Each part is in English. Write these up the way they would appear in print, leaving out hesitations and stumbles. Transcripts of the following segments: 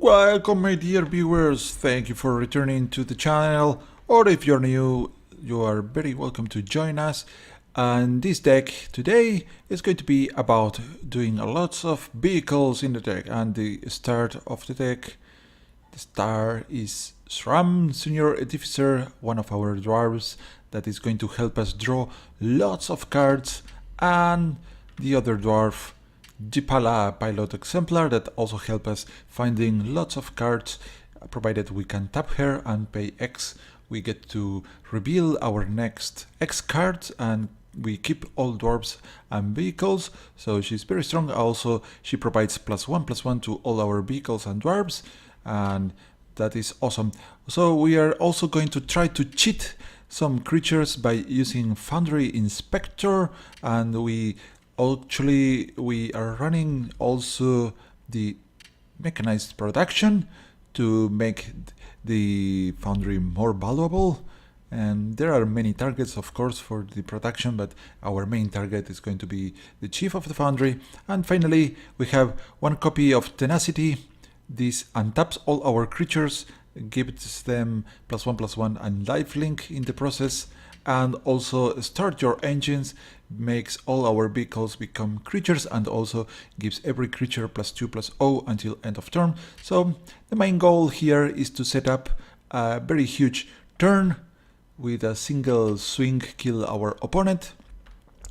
Welcome my dear viewers, thank you for returning to the channel, or if you're new, you are very welcome to join us. And this deck today is going to be about doing lots of vehicles in the deck, and the start of the deck, the star is Sram, Senior Edificer, one of our dwarves that is going to help us draw lots of cards, and the other dwarf, Depala, Pilot Exemplar, that also help us finding lots of cards. Provided we can tap her and pay X, we get to reveal our next X cards, and we keep all dwarves and vehicles, so she's very strong. Also, she provides +1/+1 to all our vehicles and dwarves, and that is awesome. So we are also going to try to cheat some creatures by using Foundry Inspector, and we are running also the mechanized production to make the foundry more valuable. And there are many targets, of course, for the production, but our main target is going to be the chief of the foundry. And finally, we have one copy of Tenacity. This untaps all our creatures, gives them +1/+1 and lifelink in the process, and also Start Your Engines makes all our vehicles become creatures, and also gives every creature +2/+0 until end of turn. So the main goal here is to set up a very huge turn with a single swing, kill our opponent.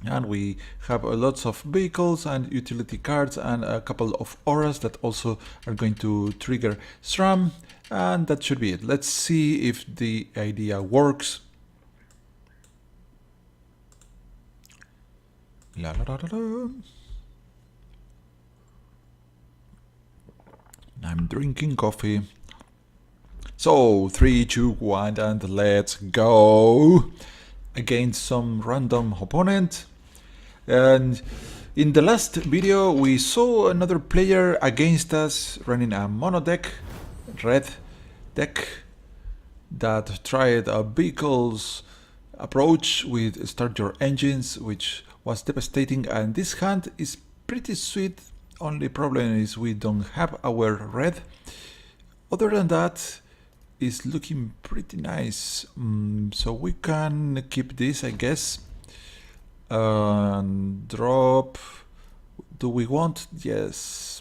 And we have lots of vehicles and utility cards and a couple of auras that also are going to trigger Sram, and that should be it. Let's see if the idea works. La la la la la. I'm drinking coffee. So 3, 2, 1, and let's go against some random opponent. And in the last video we saw another player against us running a mono deck, red deck, that tried a vehicles approach with Start Your Engines, which was devastating. And this hand is pretty sweet, only problem is we don't have our red. Other than that, is looking pretty nice, so we can keep this, I guess. Drop, do we want? Yes,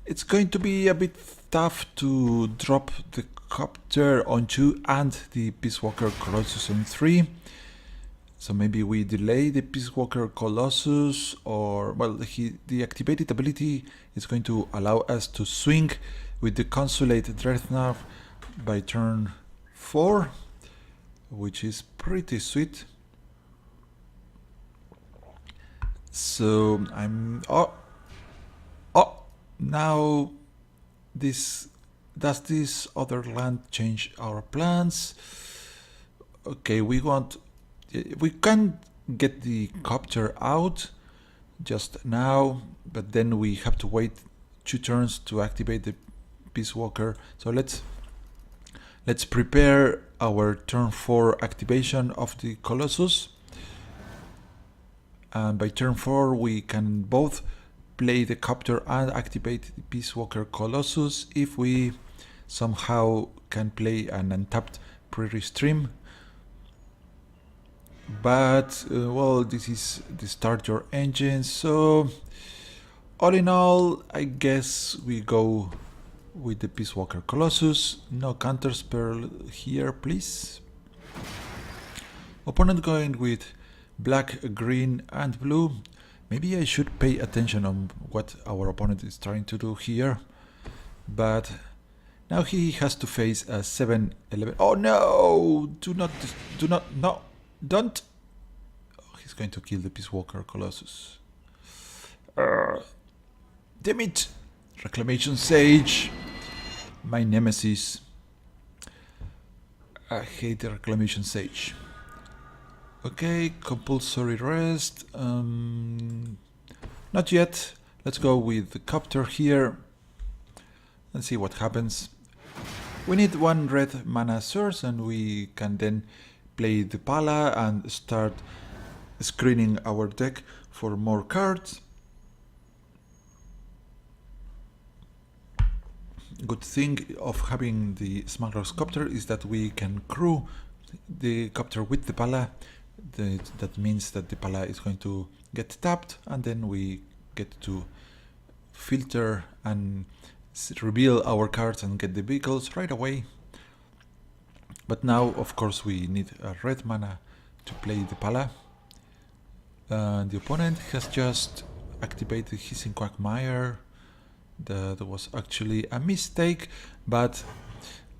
it's going to be a bit tough to drop the Copter on 2 and the Peace Walker Colossus on 3. So maybe we delay the Peace Walker Colossus, or well, the activated ability is going to allow us to swing with the Consulate Dreadnought by turn 4, which is pretty sweet. So now does this other land change our plans? Okay, we can get the Copter out just now, but then we have to wait 2 turns to activate the Peace Walker. So let's prepare our turn 4 activation of the Colossus. And by turn 4 we can both play the Copter and activate the Peace Walker Colossus if we somehow can play an untapped Prairie Stream. But well, this is the Start Your Engine, so all in all, I guess we go with the Peace Walker Colossus. No counterspell here, please. Opponent going with black, green, and blue. Maybe I should pay attention on what our opponent is trying to do here. But now he has to face a 7/11. Oh no! Do not, no, don't! Oh, he's going to kill the Peace Walker Colossus. Damn it! Reclamation Sage, my nemesis. I hate the Reclamation Sage. Okay, compulsory rest. Not yet. Let's go with the Copter here and see what happens. We need 1 red mana source, and we can then play the Pala and start screening our deck for more cards. good thing of having the smuggler's copter is that we can crew the copter with the pala. That means that the pala is going to get tapped, and then we get to filter and reveal our cards and get the vehicles right away. But now, of course, we need a red mana to play the pala. The opponent has just activated his Quagmire. That was actually a mistake, but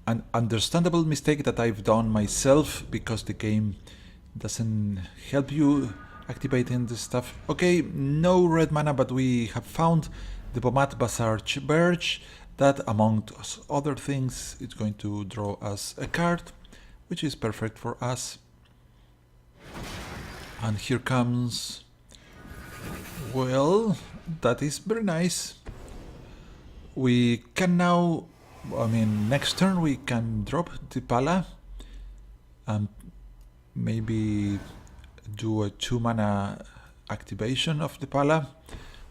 an understandable mistake that I've done myself because the game doesn't help you activating the stuff. Okay, no red mana, but we have found the Bomat Basarch Birch that, among other things, is going to draw us a card, which is perfect for us. And here comes... well, that is very nice. We can now, next turn we can drop the Pala and maybe do a 2 mana activation of the Pala.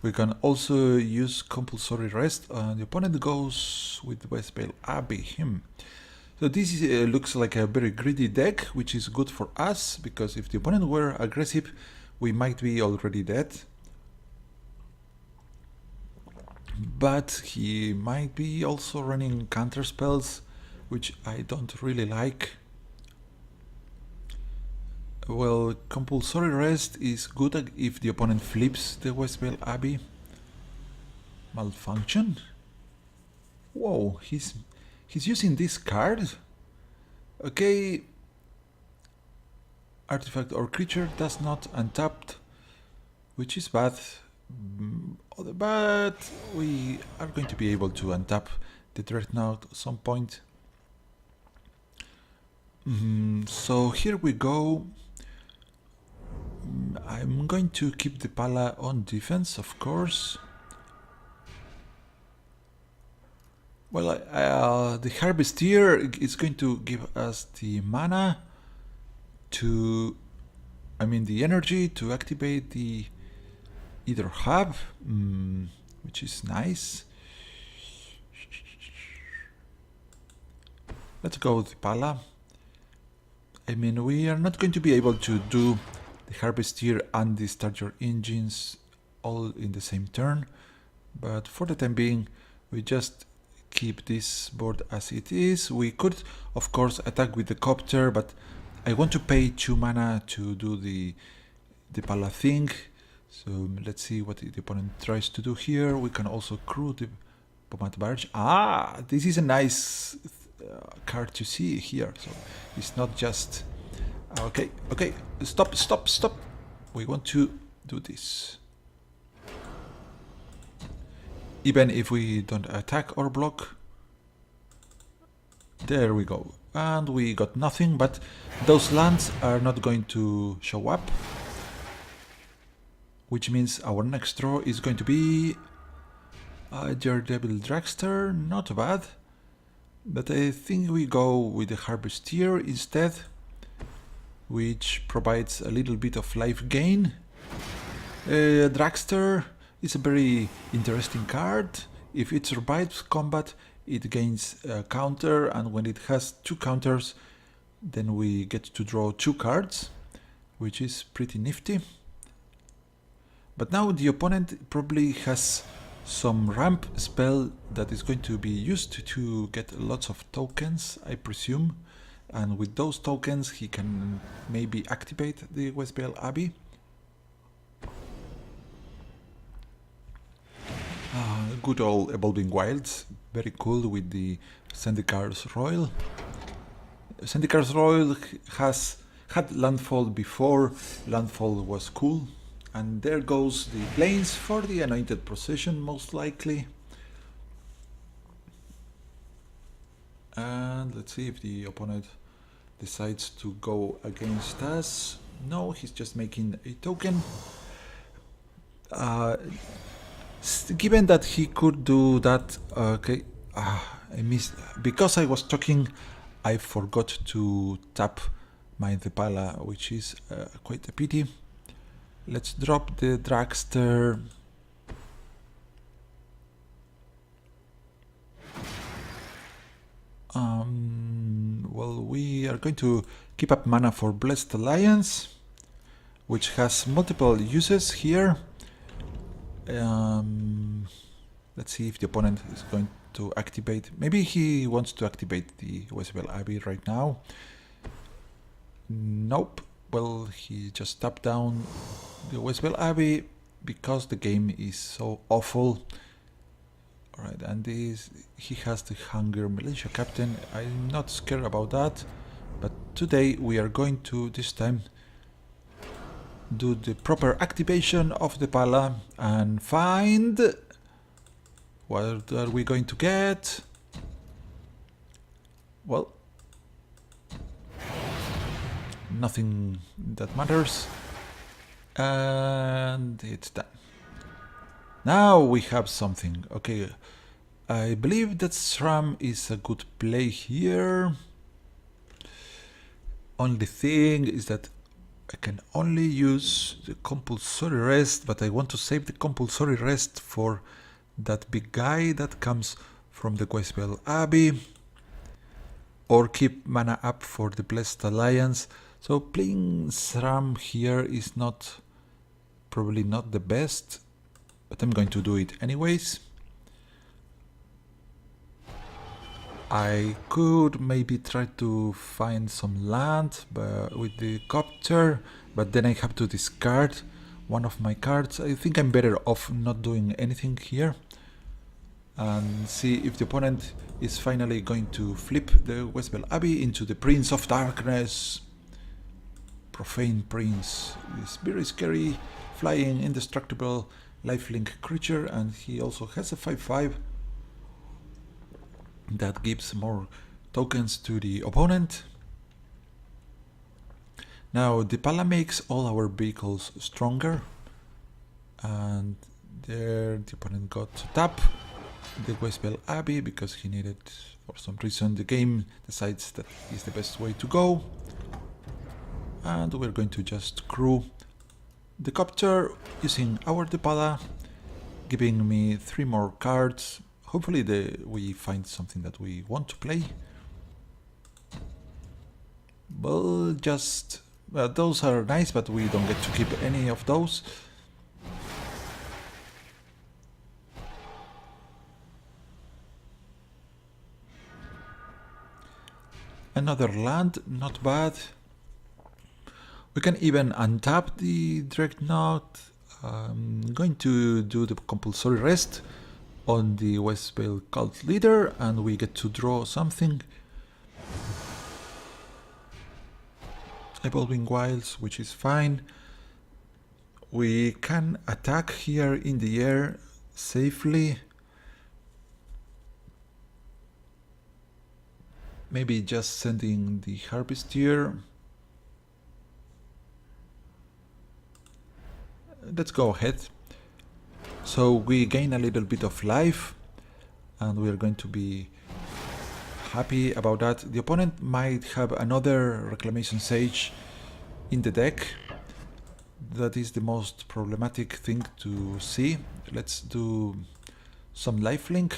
We can also use compulsory rest. The opponent goes with Westbale Abbey. So this looks like a very greedy deck, which is good for us, because if the opponent were aggressive, we might be already dead. But he might be also running counter spells, which I don't really like. Well, compulsory rest is good if the opponent flips the Westbale Abbey. Malfunction? Whoa, he's using this card? Okay. Artifact or creature does not untap, which is bad. But we are going to be able to untap the Dreadnought at some point. So here we go. I'm going to keep the Pala on defense, of course. Well, the Harvestier is going to give us the mana to, the energy to activate the either hub, which is nice. Let's go with the Pala. We are not going to be able to do the Harvestier and the Starter engines all in the same turn, but for the time being, we just keep this board as it is. We could, of course, attack with the Copter, but I want to pay 2 mana to do the Pala thing. So let's see what the opponent tries to do here. We can also crew the Bomat Barge. This is a nice card to see here. So it's not just... Okay, stop. We want to do this. Even if we don't attack or block. There we go. And we got nothing, but those lands are not going to show up. Which means our next draw is going to be Daredevil Dragster, not bad. But I think we go with the Harvestier instead, which provides a little bit of life gain. Dragster is a very interesting card. If it survives combat, it gains a counter, and when it has 2 counters, then we get to draw 2 cards, which is pretty nifty. But now the opponent probably has some ramp spell that is going to be used to get lots of tokens, I presume. And with those tokens he can maybe activate the Westbale Abbey. Good old Evolving Wilds, very cool with the Syndicar's Royal. Syndicar's Royal had landfall before landfall was cool. And there goes the planes for the Anointed Procession, most likely. And let's see if the opponent decides to go against us. No, he's just making a token. Given that he could do that, okay, I missed. Because I was talking, I forgot to tap my Depala, which is quite a pity. Let's drop the Dragster. Well, we are going to keep up mana for Blessed Alliance, which has multiple uses here. Let's see if the opponent is going to activate. Maybe he wants to activate the Westbell Abbey right now. Nope. Well, he just tapped down the Westbell Abbey because the game is so awful. Alright, and he has the Hunger Militia Captain. I'm not scared about that, but today we are going to, this time, do the proper activation of the Depala and find... What are we going to get? Well, nothing that matters. And it's done. Now we have something. Okay, I believe that Sram is a good play here. Only thing is that I can only use the compulsory rest, but I want to save the compulsory rest for that big guy that comes from the Westbell Abbey, or keep mana up for the Blessed Alliance. So playing Sram here is probably not the best, but I'm going to do it anyways. I could maybe try to find some land with the copter, but then I have to discard one of my cards. I think I'm better off not doing anything here and see if the opponent is finally going to flip the Westbell Abbey into the Prince of Darkness. Profane Prince is very scary, flying, indestructible, lifelink creature, and he also has a 5/5 that gives more tokens to the opponent. Now Depala makes all our vehicles stronger, and there the opponent got to tap the Westbell Abbey because he needed, for some reason the game decides that is the best way to go. And we're going to just crew the copter using our Depala, giving me 3 more cards. Hopefully we find something that we want to play. Well, those are nice, but we don't get to keep any of those. Another land, not bad. We can even untap the Dreadnought. I'm going to do the compulsory rest on the Westbell Cult Leader, and we get to draw something. Evolving Wilds, which is fine. We can attack here in the air safely. Maybe just sending the Harvestier. Let's go ahead. So we gain a little bit of life, and we are going to be happy about that. The opponent might have another Reclamation Sage in the deck. That is the most problematic thing to see. Let's do some lifelink.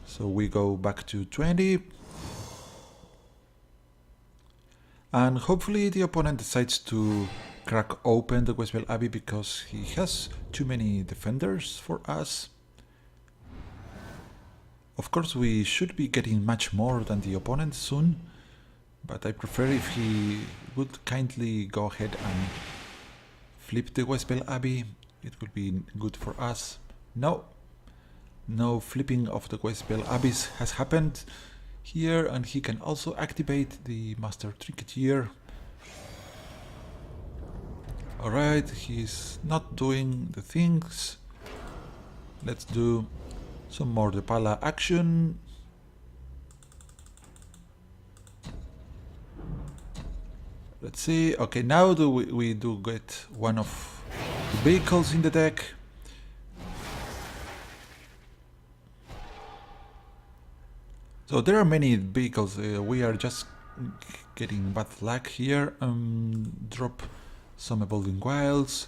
So we go back to 20. And hopefully the opponent decides to crack open the Westbell Abbey because he has too many defenders for us. Of course, we should be getting much more than the opponent soon, but I prefer if he would kindly go ahead and flip the Westbell Abbey. It would be good for us. No flipping of the Westbell Abbeys has happened here, and he can also activate the Master Trinketeer. Alright, he's not doing the things. Let's do some more Depala action. Let's see. Okay, now we do get one of the vehicles in the deck. So there are many vehicles. We are just getting bad luck here. Drop some Evolving Wilds.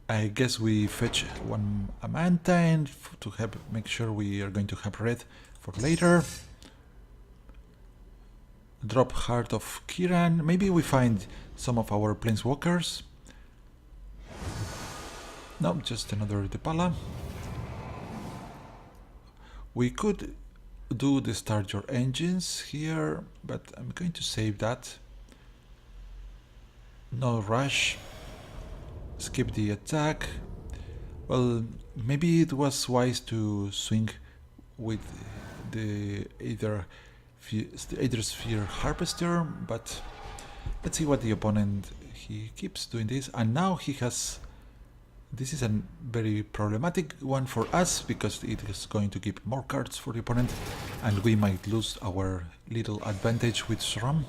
I guess we fetch one Amantine to make sure we are going to have red for later. drop Heart of Kiran. Maybe we find some of our planeswalkers. No, just another Depala. We could do the start your engines here, but I'm going to save that. No rush. Skip the attack. Well, maybe it was wise to swing with the Aether Sphere Harvester, but let's see what the opponent, he keeps doing this, and now he has, this is a very problematic one for us because it is going to give more cards for the opponent and we might lose our little advantage with Sram.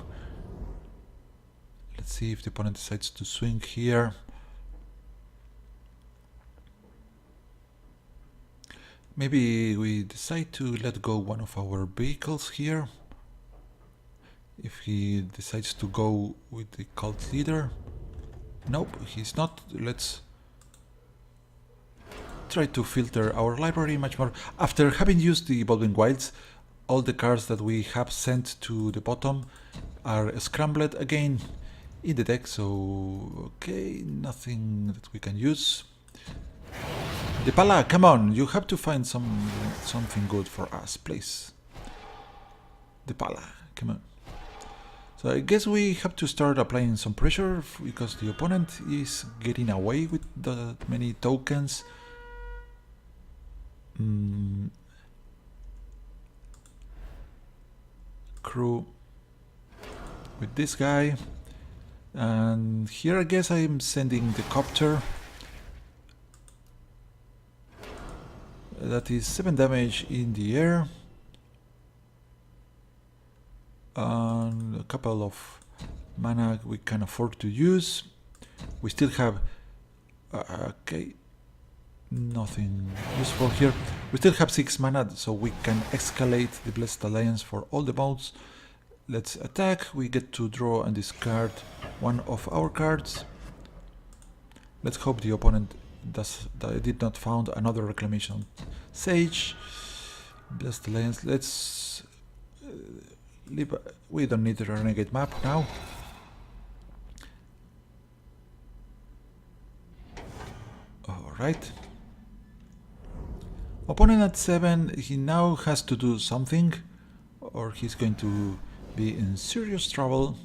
Let's see if the opponent decides to swing here. Maybe we decide to let go one of our vehicles here. If he decides to go with the cult leader. Nope, he's not. Let's try to filter our library much more. After having used the Evolving Wilds, all the cards that we have sent to the bottom are scrambled again in the deck, so okay, nothing that we can use. Depala, come on, you have to find something good for us, please. Depala, come on. So I guess we have to start applying some pressure because the opponent is getting away with the many tokens. Crew with this guy. And here I guess I'm sending the copter. That is 7 damage in the air. And a couple of mana we can afford to use. We still have okay, nothing useful here. We still have 6 mana, so we can escalate the Blessed Alliance for all the modes. Let's attack. We get to draw and discard one of our cards. Let's hope the opponent did not found another Reclamation Sage. Blessed Alliance. Let's leave. We don't need the Renegade map now. Alright. Opponent at 7, he now has to do something or he's going to be in serious trouble.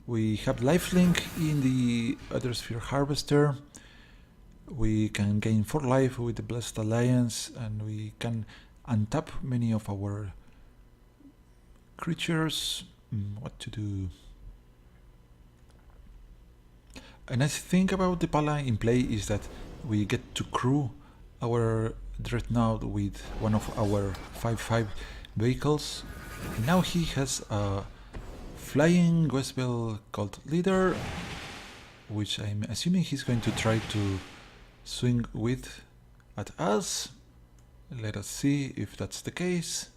We have lifelink in the Aether Sphere Harvester. We can gain 4 life with the Blessed Alliance and we can untap many of our creatures. What to do? A nice thing about the Depala in play is that we get to crew our Dreadnought with one of our 5/5 vehicles. Now he has a flying Westbell cult leader, which I'm assuming he's going to try to swing with at us. Let us see if that's the case.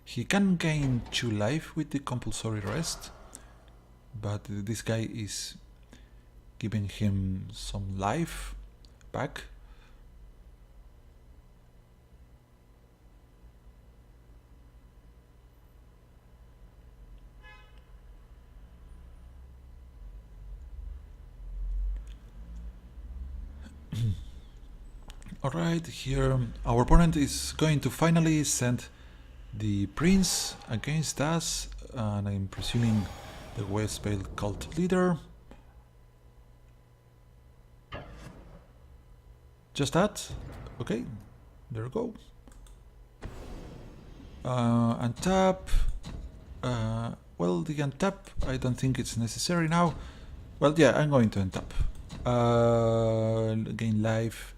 He can gain 2 life with the compulsory rest, but this guy is giving him some life back. Alright, here our opponent is going to finally send the prince against us, and I'm presuming the Westbale cult leader. Just that? Okay, there we go. Untap. Well, the untap, I don't think it's necessary now. Well, yeah, I'm going to untap. Gain life.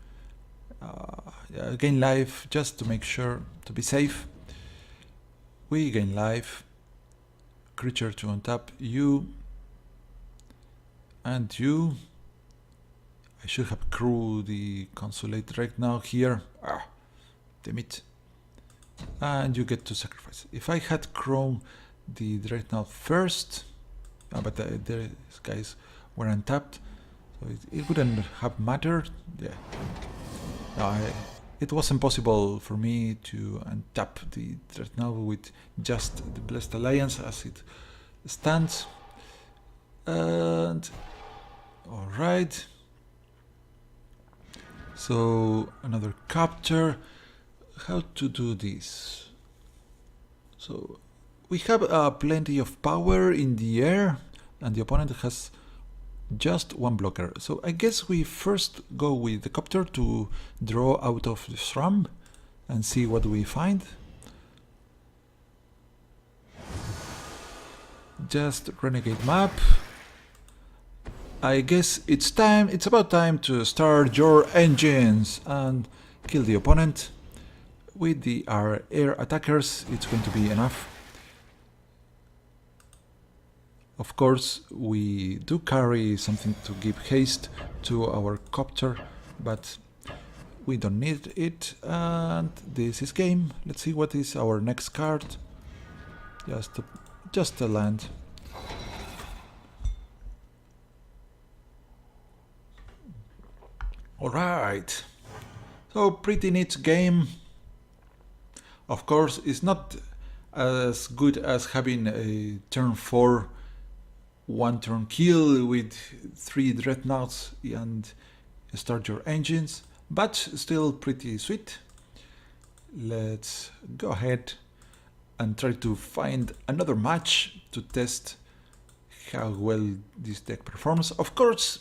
Yeah, gain life just to make sure to be safe. We gain life. Creature to untap you and you. I should have crew the consulate right now here. Damn it. And you get to sacrifice. If I had crew the Dreadnought first, but these guys were untapped, so it wouldn't have mattered. Yeah. it wasn't possible for me to untap the Dreadnought with just the Blessed Alliance as it stands. And alright, so another capture. How to do this? So we have plenty of power in the air, and the opponent has just one blocker. So I guess we first go with the copter to draw out of the Sram and see what we find. Just renegade map. I guess it's about time to start your engines and kill the opponent. With our air attackers, it's going to be enough. Of course, we do carry something to give haste to our copter, but we don't need it, and this is game. Let's see what is our next card. Just a land. Alright, so pretty neat game. Of course, it's not as good as having a turn 4 one turn kill with 3 Dreadnoughts and start your engines, but still pretty sweet. Let's go ahead and try to find another match to test how well this deck performs. Of course,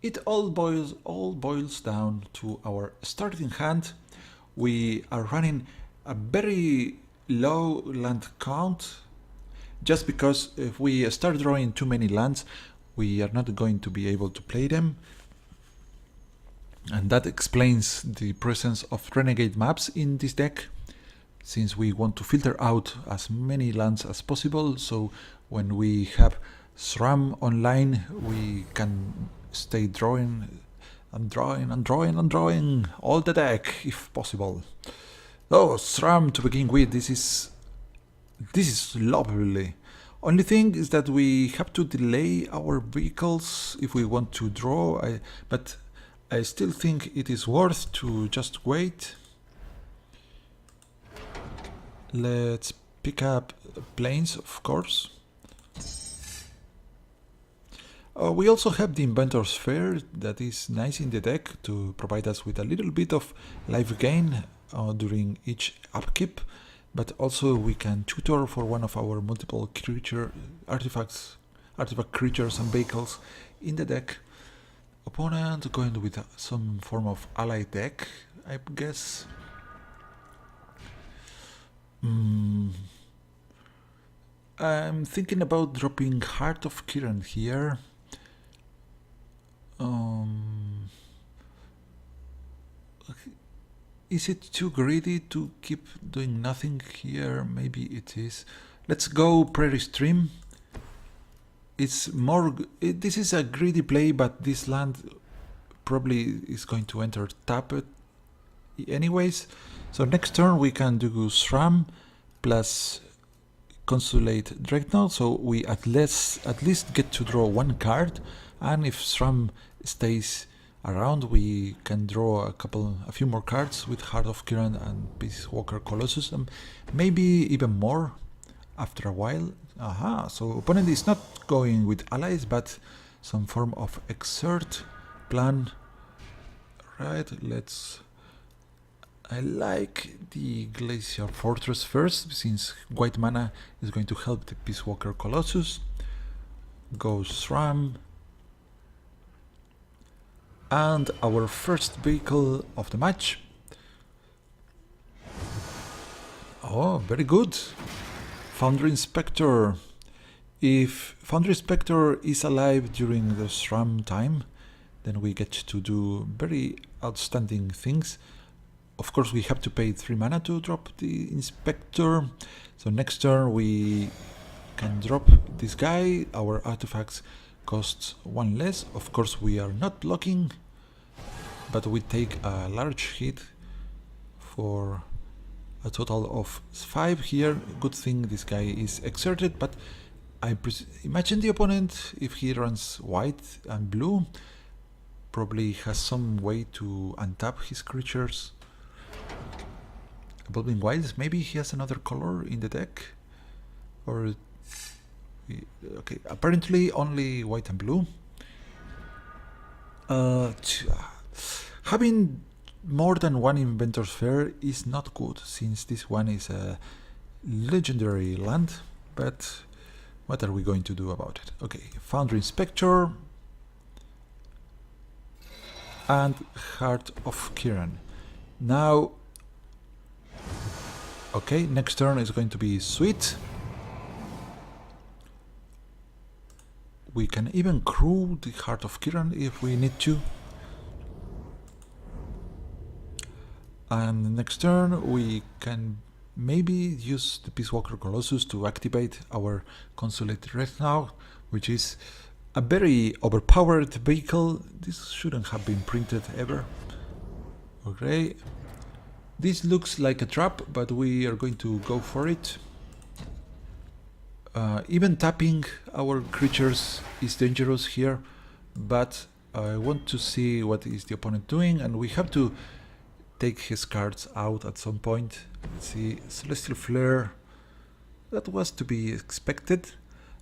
it all boils down to our starting hand. We are running a very low land count, just because if we start drawing too many lands, we are not going to be able to play them. And that explains the presence of renegade maps in this deck, since we want to filter out as many lands as possible, so when we have Sram online, we can stay drawing and drawing and drawing and drawing all the deck if possible. Oh, Sram to begin with, this is lovely. Only thing is that we have to delay our vehicles if we want to draw, but I still think it is worth to just wait. Let's pick up planes, of course. We also have the Inventor's Sphere that is nice in the deck to provide us with a little bit of life gain during each upkeep, but also we can tutor for one of our multiple artifact creatures and vehicles in the deck. Opponent going with some form of ally deck, I guess. I'm thinking about dropping Heart of Kiran here. Is it too greedy to keep doing nothing here? Maybe it is. Let's go Prairie Stream. It's more. This is a greedy play, but this land probably is going to enter tap it anyways. So next turn we can do Sram plus Consulate Dreadnought, so we at least get to draw one card, and if Sram stays around, we can draw a few more cards with Heart of Kiran and Peace Walker Colossus, and maybe even more after a while. Aha, so opponent is not going with allies, but some form of exert plan. Right, I like the Glacial Fortress first, since white mana is going to help the Peace Walker Colossus. Go Sram. And our first vehicle of the match. Oh, very good. Foundry Inspector. If Foundry Inspector is alive during the Sram time, then we get to do very outstanding things. Of course, we have to pay 3 mana to drop the Inspector. So next turn we can drop this guy. Our artifacts costs 1 less. Of course, we are not blocking, but we take a large hit for a total of 5 here. Good thing this guy is exerted, but I imagine the opponent, if he runs white and blue, probably has some way to untap his creatures. Evolving Wilds, maybe he has another color in the deck? Or... okay, apparently only white and blue. Having more than one Inventor's Fair is not good, since this one is a legendary land, but what are we going to do about it? Okay, Foundry Inspector and Heart of Kiran. Now, okay, next turn is going to be sweet. We can even crew the Heart of Kiran if we need to. And next turn we can maybe use the Peace Walker Colossus to activate our Consulate Red now, which is a very overpowered vehicle. This shouldn't have been printed ever. Okay, this looks like a trap, but we are going to go for it. Even tapping our creatures is dangerous here, but I want to see what is the opponent doing, and we have to take his cards out at some point. Let's see, Celestial Flare, that was to be expected,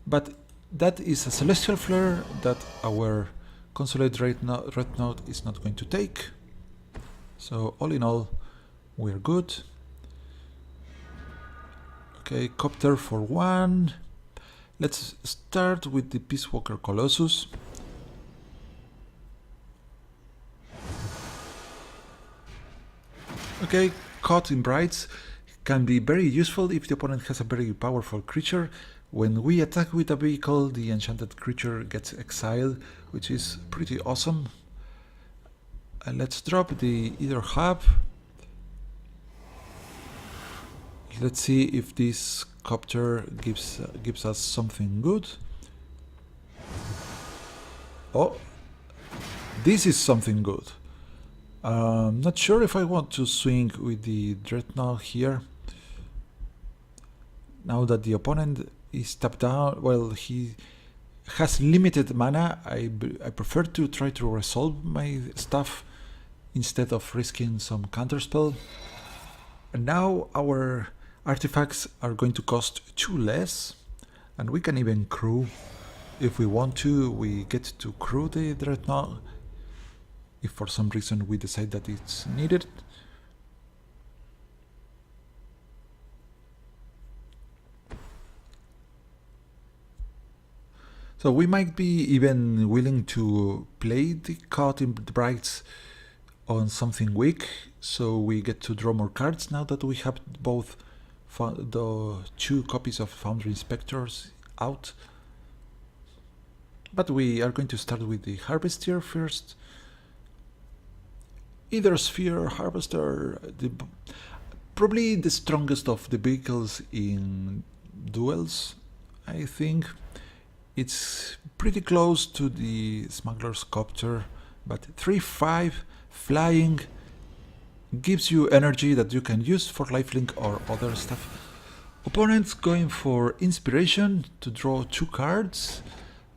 but that is a Celestial Flare that our Consulate Red Note is not going to take. So all in all, we're good. Okay, Copter for 1. Let's start with the Peace Walker Colossus. Okay, Caught in Brights can be very useful if the opponent has a very powerful creature. When we attack with a vehicle, the enchanted creature gets exiled, which is pretty awesome. And let's drop the Either Hub. Let's see if this Copter gives us something good. Oh, this is something good. Not sure if I want to swing with the Dreadnought here. Now that the opponent is tapped down, well, he has limited mana. I prefer to try to resolve my stuff instead of risking some counterspell. And now our artifacts are going to cost 2 less, and we can even crew if we want to. We get to crew the Dreadnought if for some reason we decide that it's needed. So we might be even willing to play the Caught in Brights on something weak, so we get to draw more cards now that we have both the 2 copies of Foundry Inspectors out. But we are going to start with the Harvester first. Either Sphere, Harvester, probably the strongest of the vehicles in Duels, I think. It's pretty close to the Smuggler's Copter, but 3/5 flying gives you energy that you can use for lifelink or other stuff. Opponents going for Inspiration to draw 2 cards.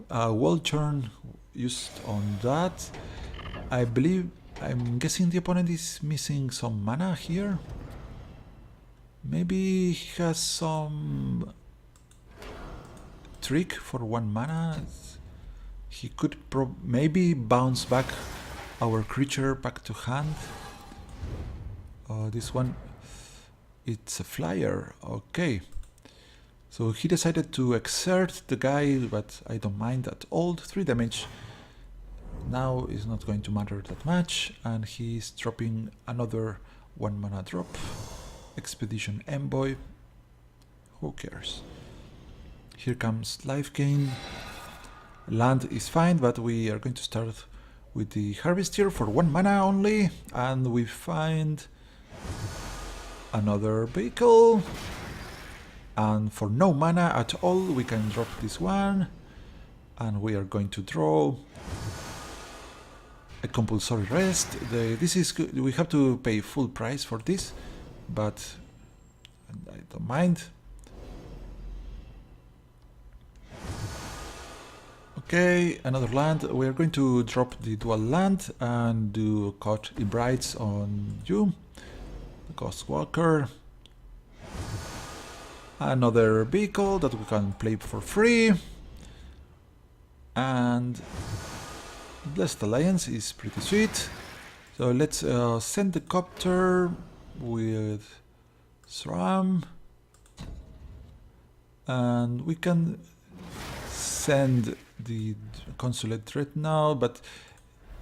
Wall turn used on that. I'm guessing the opponent is missing some mana here. Maybe he has some trick for 1 mana. He could maybe bounce back our creature back to hand. This one, it's a flyer. Okay, so he decided to exert the guy, but I don't mind at all. 3 damage now is not going to matter that much, and he's dropping another 1 mana drop. Expedition Envoy, who cares? Here comes life gain. Land is fine, but we are going to start with the Harvester for 1 mana only, and we find another vehicle, and for no mana at all we can drop this one, and we are going to draw a compulsory rest. This is good. We have to pay full price for this, but I don't mind. Okay, another land. We are going to drop the dual land and do Caught in Brights on you. Ghost Walker. Another vehicle that we can play for free. And Blessed Alliance is pretty sweet. So let's send the copter with Sram. And we can send the consulate right now, but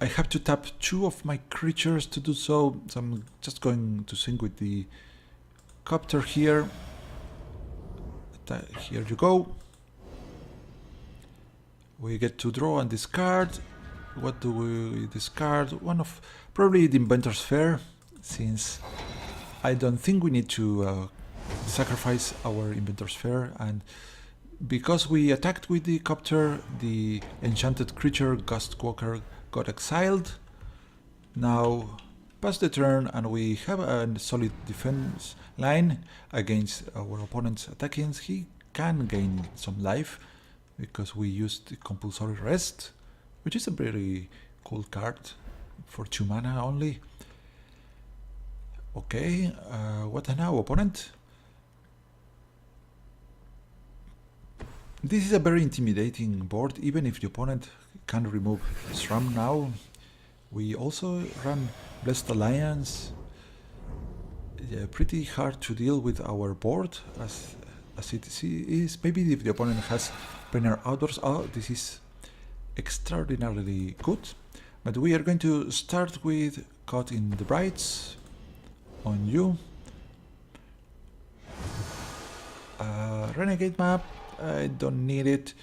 I have to tap 2 of my creatures to do so. So I'm just going to sync with the copter here. Here you go. We get to draw and discard. What do we discard? One of probably the Inventor's Fair, since I don't think we need to sacrifice our Inventor's Fair, and because we attacked with the copter, the enchanted creature Ghost Walker got exiled. Now pass the turn and we have a solid defense line against our opponent's attacking. He can gain some life because we used the compulsory rest, which is a very cool card for 2 mana only. Okay, what now, opponent? This is a very intimidating board, even if the opponent can remove Sram now. We also run Blessed Alliance. Yeah, pretty hard to deal with our board as it is. Maybe if the opponent has Banner Outdoors, oh, this is extraordinarily good. But we are going to start with Caught in the Brights on you. Renegade map, I don't need it.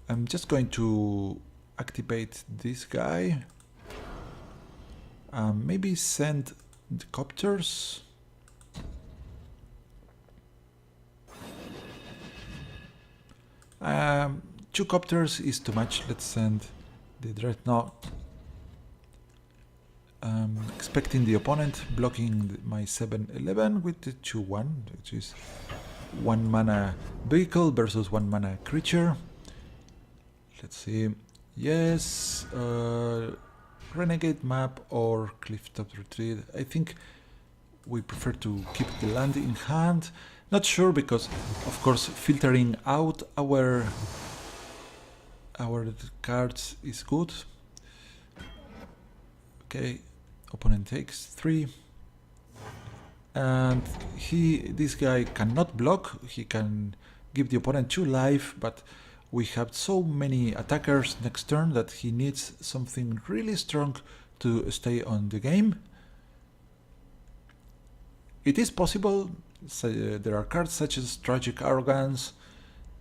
I'm just going to activate this guy. Maybe send the copters. Two copters is too much. Let's send the Dreadnought. Expecting the opponent blocking my 7/11 with the 2/1, which is 1 mana vehicle versus 1 mana creature. Let's see. Yes, Renegade map or Clifftop Retreat. I think we prefer to keep the land in hand. Not sure because, of course, filtering out our cards is good. Okay, opponent takes 3. And this guy cannot block. He can give the opponent 2 life, but we have so many attackers next turn that he needs something really strong to stay on the game. It is possible. So, there are cards such as Tragic Arrogance,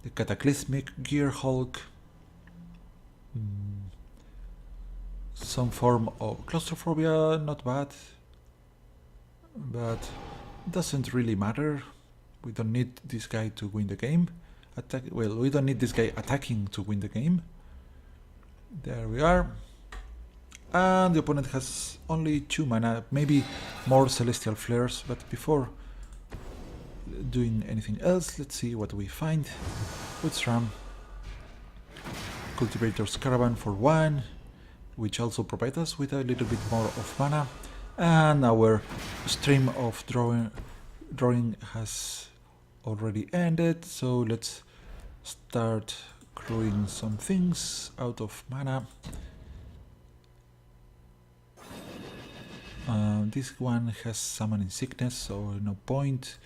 the Cataclysmic Gearhulk, some form of Claustrophobia, not bad, but doesn't really matter. We don't need this guy to win the game. We don't need this guy attacking to win the game. There we are. And the opponent has only 2 mana, maybe more Celestial Flares, but before doing anything else, let's see what we find with Sram. Cultivator's Caravan for 1, which also provides us with a little bit more of mana. And our stream of drawing has already ended, so let's start crewing some things out of mana. This one has Summoning Sickness, so no point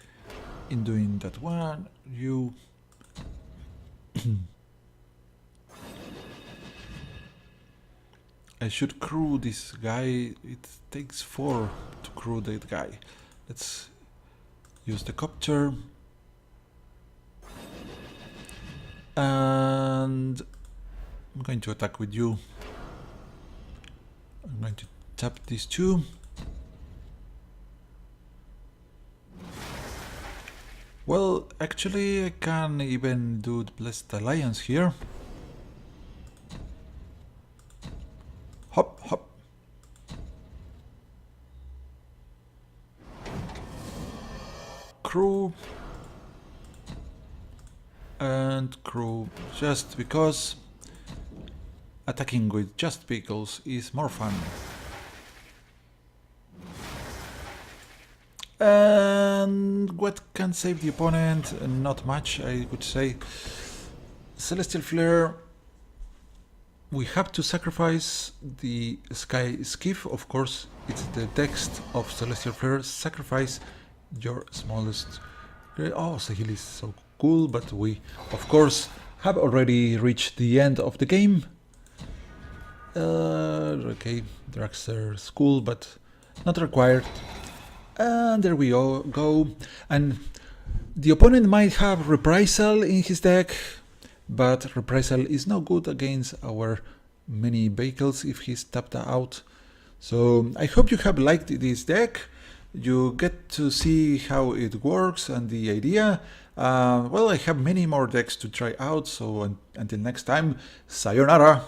in doing that one. You I should crew this guy. It takes 4 to crew that guy. Let's use the copter. And I'm going to attack with you. I'm going to tap these 2. Well, actually I can even do the Blessed Alliance here. Hop, hop. Crew. And crew, just because attacking with just vehicles is more fun. And what can save the opponent? Not much, I would say. Celestial Flare. We have to sacrifice the Sky Skiff, of course. It's the text of Celestial Flare. Sacrifice your smallest. Oh, Sahil is so cool, but we, of course, have already reached the end of the game. Okay, Dragster's cool, but not required. And there we go. And the opponent might have Reprisal in his deck, but Reprisal is no good against our many vehicles if he's tapped out. So I hope you have liked this deck. You get to see how it works and the idea. Well, I have many more decks to try out, so until next time, sayonara!